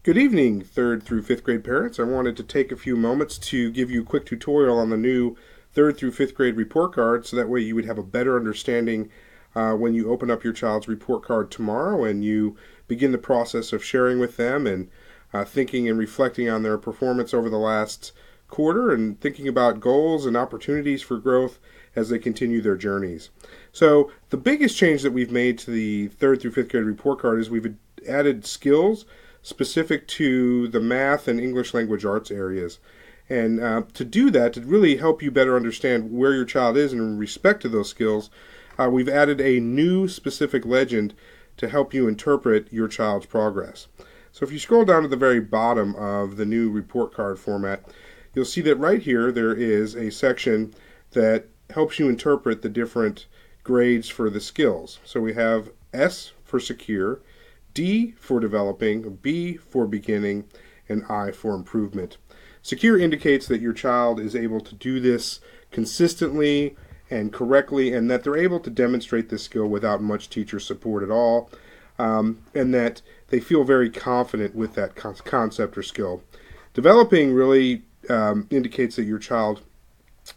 Good evening, third through fifth grade parents. I wanted to take a few moments to give you a quick tutorial on the new third through fifth grade report card so that way you would have a better understanding when you open up your child's report card tomorrow and you begin the process of sharing with them and thinking and reflecting on their performance over the last quarter and thinking about goals and opportunities for growth as they continue their journeys. So the biggest change that we've made to the third through fifth grade report card is we've added skills specific to the math and English language arts areas. And to do that, to really help you better understand where your child is in respect to those skills, we've added a new specific legend to help you interpret your child's progress. So if you scroll down to the very bottom of the new report card format, you'll see that right here there is a section that helps you interpret the different grades for the skills. So we have S for secure, D for developing, B for beginning, and I for improvement. Secure indicates that your child is able to do this consistently and correctly, and that they're able to demonstrate this skill without much teacher support at all, and that they feel very confident with that concept or skill. Developing really indicates that your child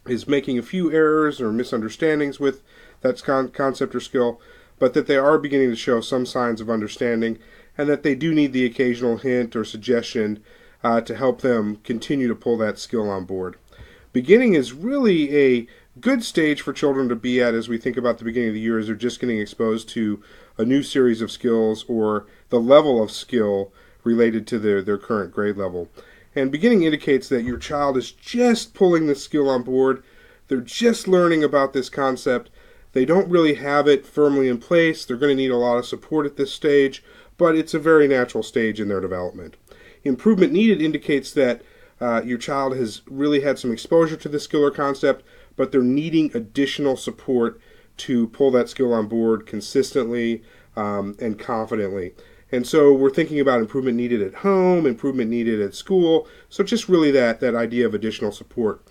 is making a few errors or misunderstandings with that concept or skill, but that they are beginning to show some signs of understanding and that they do need the occasional hint or suggestion to help them continue to pull that skill on board. Beginning is really a good stage for children to be at as we think about the beginning of the year, as they're just getting exposed to a new series of skills or the level of skill related to their current grade level. And beginning indicates that your child is just pulling the skill on board. They're just learning about this concept. They don't really have it firmly in place. They're going to need a lot of support at this stage, but it's a very natural stage in their development. Improvement needed indicates that your child has really had some exposure to the skill or concept, but they're needing additional support to pull that skill on board consistently and confidently. And so we're thinking about improvement needed at home, improvement needed at school, so just really that idea of additional support.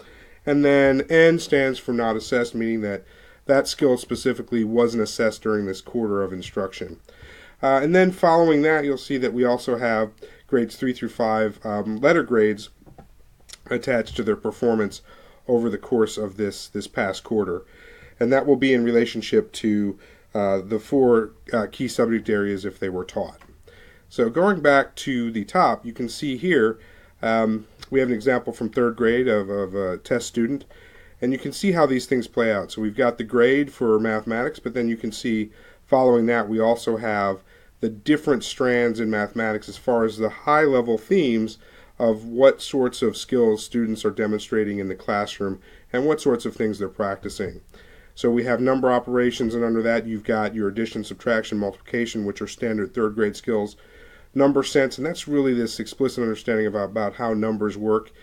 And then N stands for not assessed, meaning that skill specifically wasn't assessed during this quarter of instruction. And then following that, you'll see that we also have grades 3 through 5 letter grades attached to their performance over the course of this past quarter. And that will be in relationship to the 4 key subject areas if they were taught. So going back to the top, you can see here we have an example from 3rd grade of a test student. And you can see how these things play out. So we've got the grade for mathematics, but then you can see following that we also have the different strands in mathematics as far as the high-level themes of what sorts of skills students are demonstrating in the classroom and what sorts of things they're practicing. So we have number operations, and under that you've got your addition, subtraction, multiplication, which are standard 3rd grade skills. Number sense, and that's really this explicit understanding about how numbers work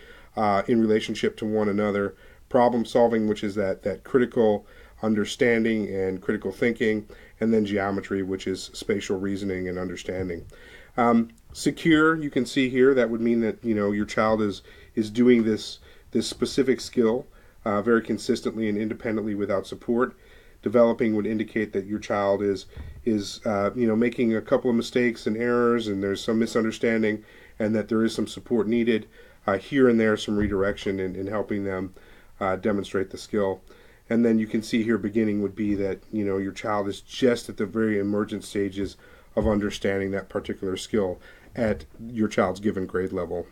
in relationship to one another. Problem solving, which is that critical understanding and critical thinking, and then geometry, which is spatial reasoning and understanding. Secure, you can see here, that would mean that your child is doing this specific skill very consistently and independently without support. Developing would indicate that your child is making a couple of mistakes and errors, and there's some misunderstanding, and that there is some support needed here and there, some redirection in helping them demonstrate the skill. And then you can see here beginning would be that your child is just at the very emergent stages of understanding that particular skill at your child's given grade level.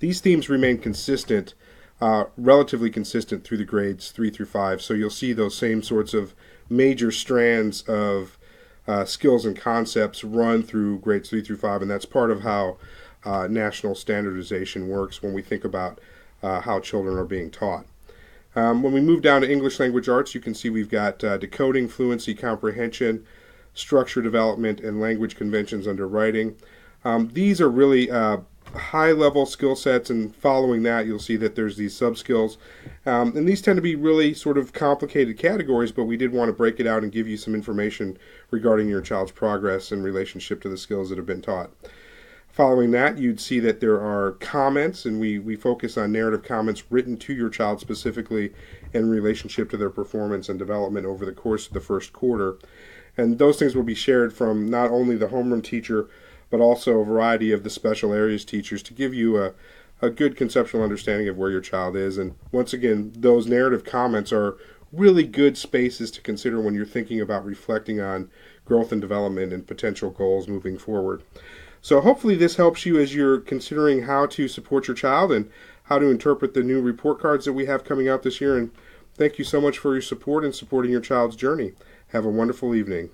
These themes remain consistent, relatively consistent through the grades 3 through 5, so you'll see those same sorts of major strands of skills and concepts run through grades 3 through 5, and that's part of how national standardization works when we think about how children are being taught. When we move down to English language arts, you can see we've got decoding, fluency, comprehension, structure development, and language conventions under writing. These are really high-level skill sets, and following that you'll see that there's these sub-skills. And these tend to be really sort of complicated categories, but we did want to break it out and give you some information regarding your child's progress in relationship to the skills that have been taught. Following that, you'd see that there are comments, and we focus on narrative comments written to your child specifically in relationship to their performance and development over the course of the first quarter. And those things will be shared from not only the homeroom teacher, but also a variety of the special areas teachers to give you a good conceptual understanding of where your child is. And once again, those narrative comments are really good spaces to consider when you're thinking about reflecting on growth and development and potential goals moving forward. So hopefully this helps you as you're considering how to support your child and how to interpret the new report cards that we have coming out this year. And thank you so much for your support and supporting your child's journey. Have a wonderful evening.